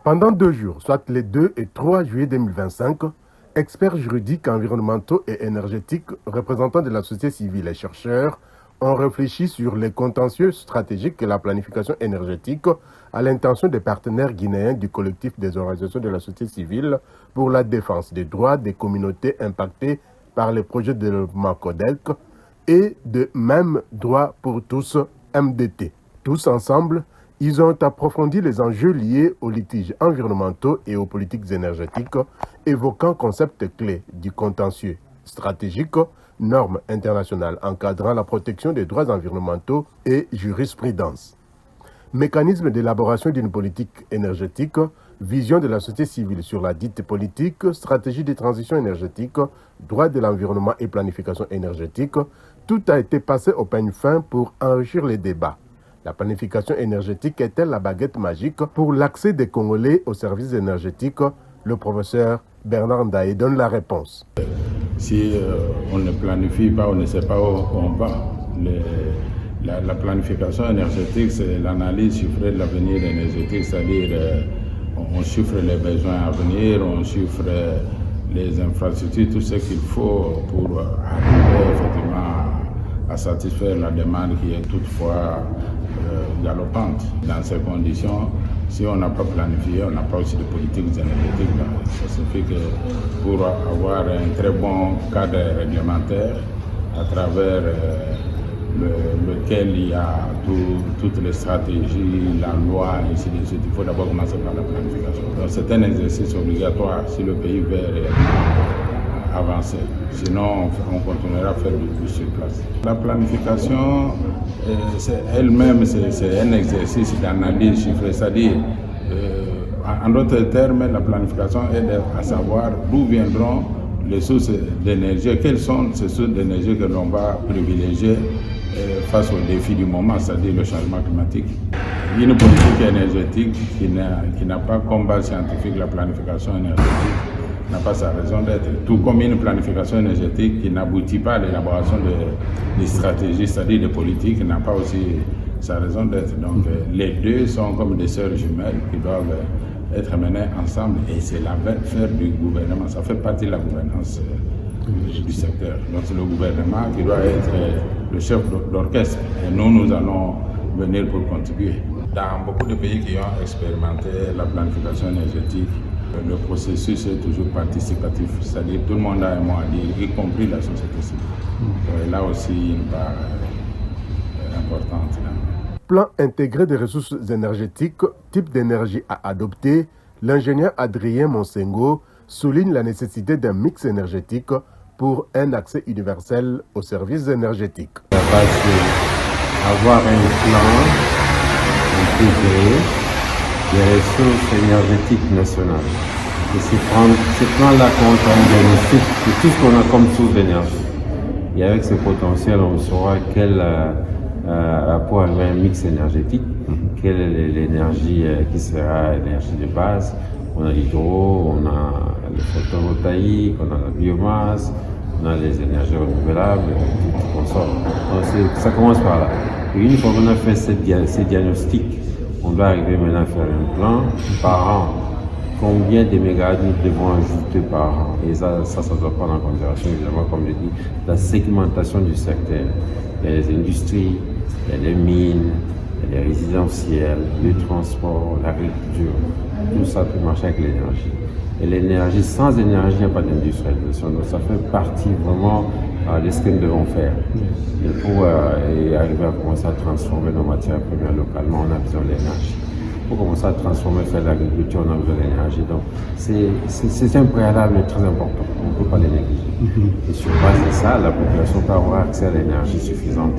Pendant 2 jours, soit les 2 et 3 juillet 2025, experts juridiques, environnementaux et énergétiques, représentants de la société civile et chercheurs ont réfléchi sur les contentieux stratégiques et la planification énergétique à l'intention des partenaires guinéens du collectif des organisations de la société civile pour la défense des droits des communautés impactées par les projets de développement CODEC et de Même Droit pour tous, MDT. Tous ensemble, ils ont approfondi les enjeux liés aux litiges environnementaux et aux politiques énergétiques, évoquant concepts clés du contentieux stratégique, normes internationales encadrant la protection des droits environnementaux et jurisprudence. Mécanisme d'élaboration d'une politique énergétique, vision de la société civile sur la dite politique, stratégie de transition énergétique, droit de l'environnement et planification énergétique, tout a été passé au peigne fin pour enrichir les débats. La planification énergétique est-elle la baguette magique pour l'accès des Congolais aux services énergétiques? Le professeur Bernard Ndaye donne la réponse. Si on ne planifie pas, on ne sait pas où on va. La planification énergétique, c'est l'analyse chiffrée de l'avenir énergétique, c'est-à-dire on chiffre les besoins à venir, on chiffre les infrastructures, tout ce qu'il faut pour arriver effectivement à satisfaire la demande qui est toutefois galopante. Dans ces conditions, si on n'a pas planifié, on n'a pas aussi de politique énergétique, ça signifie que pour avoir un très bon cadre réglementaire à travers lequel il y a toutes les stratégies, la loi, et ainsi de suite, il faut d'abord commencer par la planification. Donc c'est un exercice obligatoire si le pays veut avancer. Sinon, on continuera à faire du plus sur place. La planification, elle-même, c'est un exercice d'analyse chiffrée, c'est-à-dire, en d'autres termes, la planification aide à savoir d'où viendront les sources d'énergie, quelles sont ces sources d'énergie que l'on va privilégier face aux défis du moment, c'est-à-dire le changement climatique. Une politique énergétique qui n'a pas comme base scientifique la planification énergétique n'a pas sa raison d'être. Tout comme une planification énergétique qui n'aboutit pas à l'élaboration de stratégies, c'est-à-dire de politiques, n'a pas aussi sa raison d'être. Donc les deux sont comme des sœurs jumelles qui doivent être menées ensemble et c'est l'affaire du gouvernement. Ça fait partie de la gouvernance du secteur. Donc c'est le gouvernement qui doit être le chef d'orchestre et nous allons venir pour contribuer. Dans beaucoup de pays qui ont expérimenté la planification énergétique, le processus est toujours participatif, c'est-à-dire tout le monde a un mot à dire, y compris la société civile. Et là aussi, une part importante. Plan intégré des ressources énergétiques, type d'énergie à adopter, l'ingénieur Adrien Monsengo souligne la nécessité d'un mix énergétique pour un accès universel aux services énergétiques. La base, c'est avoir un plan intégré des ressources énergétiques nationales. Et c'est prendre ce plan-là compte en diagnostic de tout ce qu'on a comme source d'énergie. Et avec ce potentiel, on saura quel pour avoir un mix énergétique, quelle est l'énergie qui sera l'énergie de base. On a l'hydro, on a le photovoltaïque, on a la biomasse, on a les énergies renouvelables, tout consomme. Donc ça commence par là. Et une fois qu'on a fait ces diagnostics, on doit arriver maintenant à faire un plan par an. Combien de mégawatts nous devons ajouter par an? Et ça doit prendre en considération, évidemment, comme je dis, la segmentation du secteur. Il y a les industries, il y a les mines, il y a les résidentiels, le transport, l'agriculture. Tout ça peut marcher avec l'énergie. Et l'énergie, sans énergie, il n'y a pas d'industrialisation. Donc ça fait partie vraiment de ce que nous devons faire. Et pour arriver à commencer à transformer nos matières premières localement, on a besoin de l'énergie. Pour commencer à transformer, faire de l'agriculture, on a besoin d'énergie. Donc c'est un préalable très important. On ne peut pas le négliger. Et sur base de ça, la population peut avoir accès à l'énergie suffisante.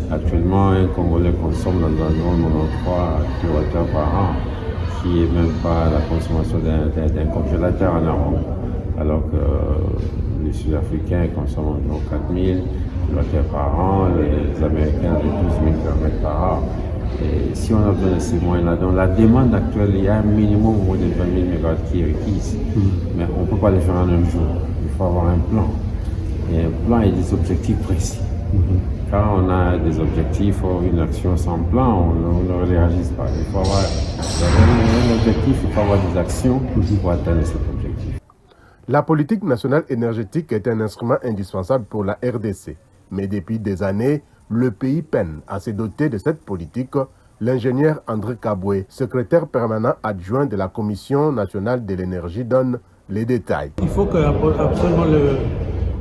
Actuellement, un Congolais consomme dans environ 93 kWh par an, qui n'est même pas la consommation d'un congélateur en Europe. Alors que les Sud-Africains consomment environ 4000 kWh par an, les Américains de 12 000 km par an. Et si on a besoin de ces moyens-là, donc la demande actuelle, il y a un minimum de 20 000 MW qui est requise. Mais on ne peut pas les faire en un jour. Il faut avoir un plan. Et un plan et des objectifs précis. quand on a des objectifs ou une action sans plan, on ne réagit pas. Il faut avoir un objectif, il faut avoir des actions pour atteindre cet objectif. La politique nationale énergétique est un instrument indispensable pour la RDC. Mais depuis des années, le pays peine à se doter de cette politique. L'ingénieur André Kaboué, secrétaire permanent adjoint de la Commission nationale de l'énergie, donne les détails. Il faut que absolument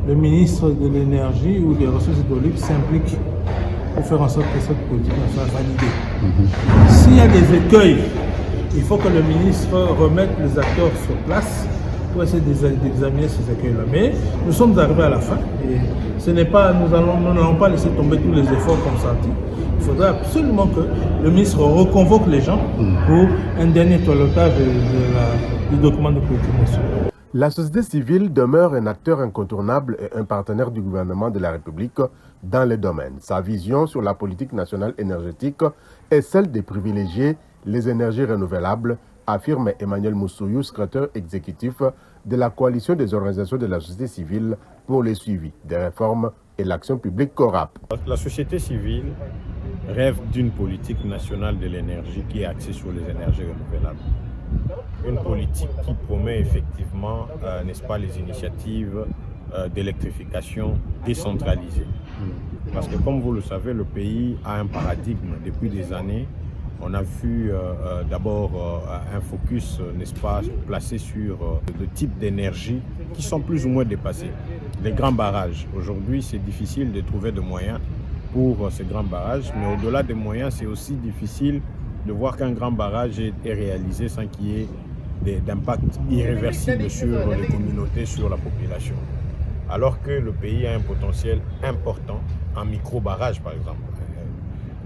le ministre de l'énergie ou des ressources hydrauliques s'implique pour faire en sorte que cette politique soit validée. S'il y a des écueils, il faut que le ministre remette les acteurs sur place pour essayer d'examiner ces écueils-là. Mais nous sommes arrivés à la fin et ce n'est pas, nous n'allons pas laisser tomber tous les efforts consentis. Il faudrait absolument que le ministre reconvoque les gens pour un dernier toilettage du document de politique nationale. La société civile demeure un acteur incontournable et un partenaire du gouvernement de la République dans les domaines. Sa vision sur la politique nationale énergétique est celle de privilégier les énergies renouvelables, affirme Emmanuel Moussouyou, secrétaire exécutif de la coalition des organisations de la société civile pour le suivi des réformes et l'action publique CORAP. La société civile rêve d'une politique nationale de l'énergie qui est axée sur les énergies renouvelables. Une politique qui promet effectivement, n'est-ce pas, les initiatives d'électrification décentralisée. Parce que comme vous le savez, le pays a un paradigme depuis des années. On a vu d'abord un focus, n'est-ce pas, placé sur le type d'énergie qui sont plus ou moins dépassés. Les grands barrages. Aujourd'hui, c'est difficile de trouver de moyens pour ces grands barrages, mais au-delà des moyens, c'est aussi difficile de voir qu'un grand barrage est réalisé sans qu'il y ait d'impact irréversible sur les communautés, sur la population. Alors que le pays a un potentiel important en micro-barrage, par exemple.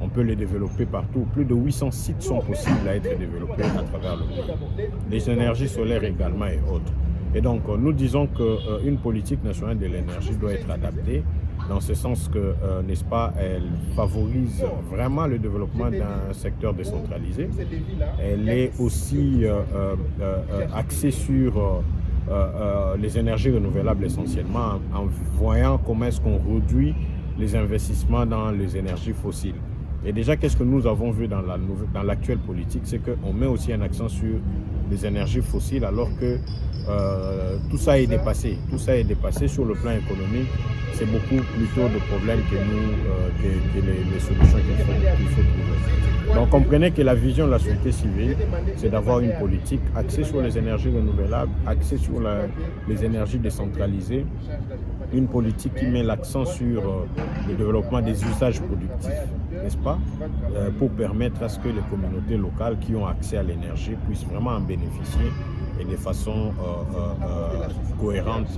On peut les développer partout. Plus de 800 sites sont possibles à être développés à travers le pays. Les énergies solaires également et autres. Et donc, nous disons qu'une politique nationale de l'énergie doit être adaptée dans ce sens que, n'est-ce pas, elle favorise vraiment le développement d'un secteur décentralisé. Elle est aussi axée sur les énergies renouvelables essentiellement, en voyant comment est-ce qu'on réduit les investissements dans les énergies fossiles. Et déjà, qu'est-ce que nous avons vu dans l'actuelle politique, c'est qu'on met aussi un accent sur les énergies fossiles alors que tout ça est dépassé. Tout ça est dépassé sur le plan économique. C'est beaucoup plutôt de problèmes que les solutions qu'il faut trouver. Donc comprenez que la vision de la société civile, c'est d'avoir une politique axée sur les énergies renouvelables, axée sur les énergies décentralisées, une politique qui met l'accent sur le développement des usages productifs, n'est-ce pas, pour permettre à ce que les communautés locales qui ont accès à l'énergie puissent vraiment en bénéficier et de façon cohérente,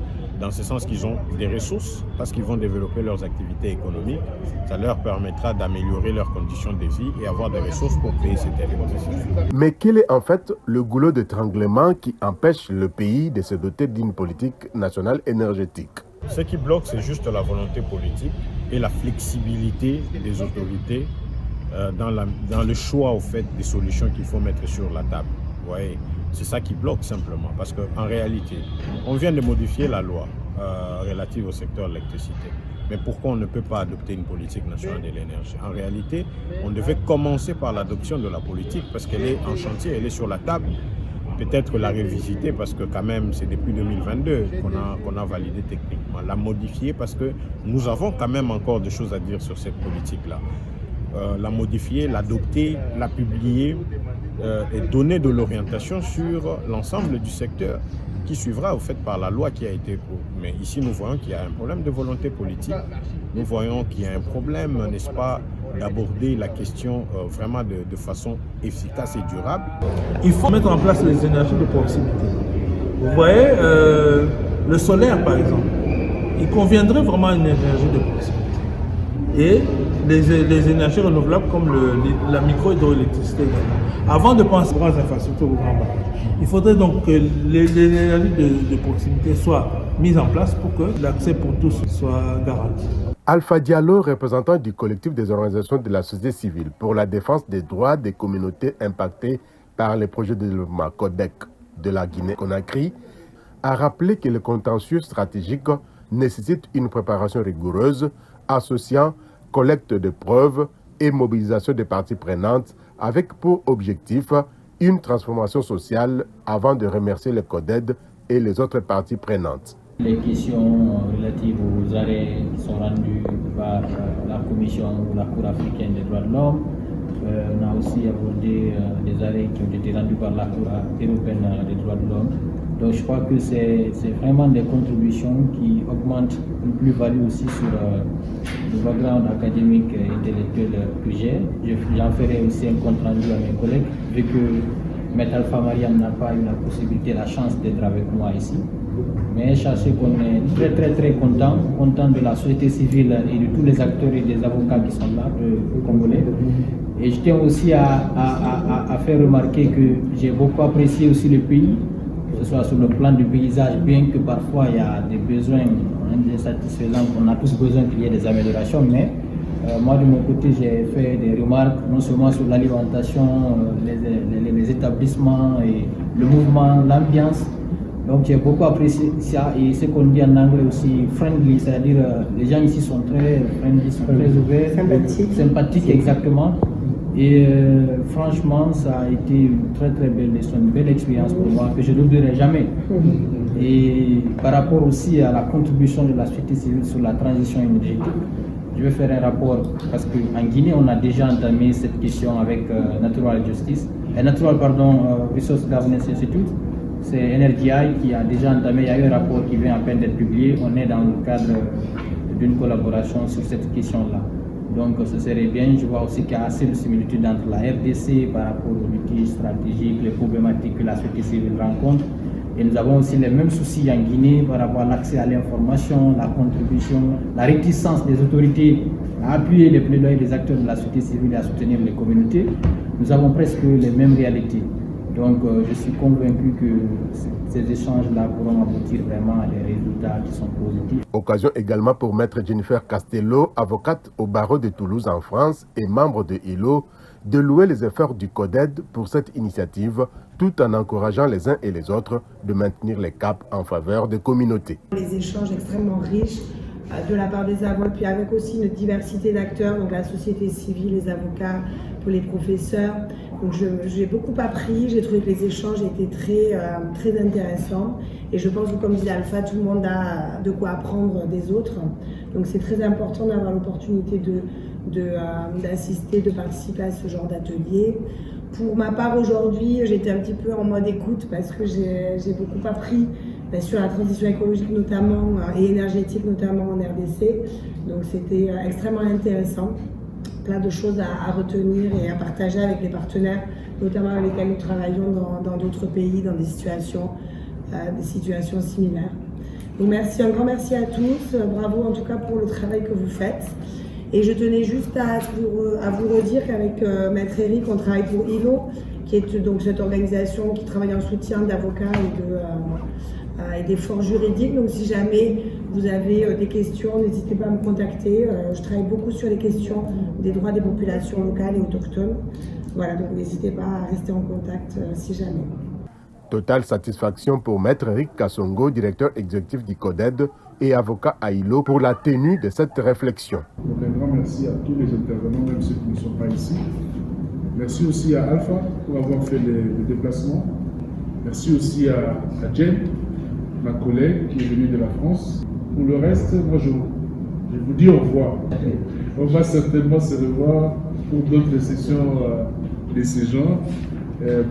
dans ce sens qu'ils ont des ressources, parce qu'ils vont développer leurs activités économiques. Ça leur permettra d'améliorer leurs conditions de vie et avoir des ressources pour payer cette électricité. Mais quel est en fait le goulot d'étranglement qui empêche le pays de se doter d'une politique nationale énergétique? Ce qui bloque, c'est juste la volonté politique et la flexibilité des autorités dans le choix au fait, des solutions qu'il faut mettre sur la table. Vous voyez, c'est ça qui bloque simplement, parce qu'en réalité, on vient de modifier la loi relative au secteur de l'électricité. Mais pourquoi on ne peut pas adopter une politique nationale de l'énergie? En réalité, on devait commencer par l'adoption de la politique, parce qu'elle est en chantier, elle est sur la table. Peut-être la révisiter, parce que quand même, c'est depuis 2022 qu'on a validé techniquement. La modifier, parce que nous avons quand même encore des choses à dire sur cette politique-là. La modifier, l'adopter, la publier et donner de l'orientation sur l'ensemble du secteur qui suivra au fait par la loi qui a été pour. Mais ici, nous voyons qu'il y a un problème de volonté politique. Nous voyons qu'il y a un problème, n'est-ce pas, d'aborder la question vraiment de façon efficace et durable. Il faut mettre en place les énergies de proximité. Vous voyez, le solaire, par exemple, il conviendrait vraiment à une énergie de proximité. Et les énergies renouvelables comme la micro-hydroélectricité également. Avant de penser aux grandes infrastructures ou grands barrages, il faudrait donc que les énergies de proximité soient mises en place pour que l'accès pour tous soit garanti. Alpha Diallo, représentant du collectif des organisations de la société civile pour la défense des droits des communautés impactées par les projets de développement CODEC de la Guinée-Conakry, a rappelé que le contentieux stratégique nécessite une préparation rigoureuse associant collecte de preuves et mobilisation des parties prenantes avec pour objectif une transformation sociale avant de remercier le CODED et les autres parties prenantes. Les questions relatives aux arrêts qui sont rendus par la Commission ou la Cour africaine des droits de l'homme. On a aussi abordé des arrêts qui ont été rendus par la Cour européenne des droits de l'homme. Donc je crois que c'est vraiment des contributions qui augmentent une plus-value aussi sur le background académique et intellectuel que j'ai. J'en ferai aussi un compte rendu à mes collègues, vu que M. Alpha Mariam n'a pas eu la possibilité, la chance d'être avec moi ici. Mais sachez qu'on est très content de la société civile et de tous les acteurs et des avocats qui sont là, congolais. Et je tiens aussi à faire remarquer que j'ai beaucoup apprécié aussi le pays, que ce soit sur le plan du paysage, bien que parfois il y a des besoins insatisfaisants, on a tous besoin qu'il y ait des améliorations, mais moi de mon côté j'ai fait des remarques non seulement sur l'alimentation, les établissements et le mouvement, l'ambiance. Donc j'ai beaucoup apprécié ça et ce qu'on dit en anglais aussi friendly, c'est-à-dire les gens ici sont très friendly, sont très ouverts, sympathiques exactement. Et franchement ça a été une très belle leçon, une belle expérience pour moi que je n'oublierai jamais. Et par rapport aussi à la contribution de la société civile sur la transition énergétique, je vais faire un rapport parce qu'en Guinée on a déjà entamé cette question avec Natural Resource Governance Institute. C'est NRGI qui a déjà entamé, il y a eu un rapport qui vient à peine d'être publié. On est dans le cadre d'une collaboration sur cette question-là. Donc ce serait bien, je vois aussi qu'il y a assez de similitudes entre la RDC par rapport aux outils stratégiques, les problématiques que la société civile rencontre. Et nous avons aussi les mêmes soucis en Guinée par rapport à l'accès à l'information, la contribution, la réticence des autorités à appuyer les plaidoyers des acteurs de la société civile et à soutenir les communautés. Nous avons presque les mêmes réalités. Donc je suis convaincu que ces échanges-là pourront aboutir vraiment à des résultats qui sont positifs. Occasion également pour Maître Jennifer Castello, avocate au barreau de Toulouse en France et membre de ILO, de louer les efforts du CODED pour cette initiative, tout en encourageant les uns et les autres de maintenir les caps en faveur des communautés. Les échanges extrêmement riches de la part des avocats, puis avec aussi une diversité d'acteurs, donc la société civile, les avocats, pour les professeurs. Donc j'ai beaucoup appris, j'ai trouvé que les échanges étaient très intéressants. Et je pense que, comme disait Alpha, tout le monde a de quoi apprendre des autres. Donc c'est très important d'avoir l'opportunité d'assister, de participer à ce genre d'atelier. Pour ma part, aujourd'hui, j'étais un petit peu en mode écoute parce que j'ai beaucoup appris sur la transition écologique notamment et énergétique notamment en RDC. Donc c'était extrêmement intéressant. Plein de choses à retenir et à partager avec les partenaires, notamment avec lesquels nous travaillons dans d'autres pays, dans des situations similaires. Donc merci, un grand merci à tous. Bravo en tout cas pour le travail que vous faites. Et je tenais juste à vous redire qu'avec Maître Eric, on travaille pour ILO, qui est donc cette organisation qui travaille en soutien d'avocats et d'efforts juridiques. Donc si jamais vous avez des questions, n'hésitez pas à me contacter. Je travaille beaucoup sur les questions des droits des populations locales et autochtones. Voilà, donc n'hésitez pas à rester en contact si jamais. Totale satisfaction pour Maître Eric Kassongo, directeur exécutif du CODED et avocat à ILO, pour la tenue de cette réflexion. Donc un grand merci à tous les intervenants, même ceux qui ne sont pas ici. Merci aussi à Alpha pour avoir fait le déplacement. Merci aussi à Jen, ma collègue qui est venue de la France. Pour le reste, moi je vous dis au revoir. On va certainement se revoir pour d'autres sessions de ce genre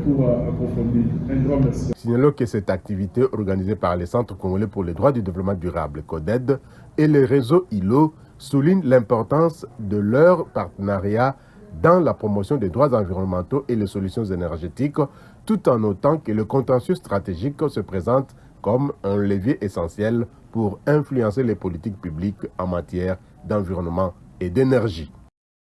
pour approfondir. Un grand merci. Signalons que cette activité organisée par le Centre congolais pour les droits du développement durable, CODED, et le réseau ILO souligne l'importance de leur partenariat dans la promotion des droits environnementaux et les solutions énergétiques, tout en notant que le contentieux stratégique se présente comme un levier essentiel pour influencer les politiques publiques en matière d'environnement et d'énergie.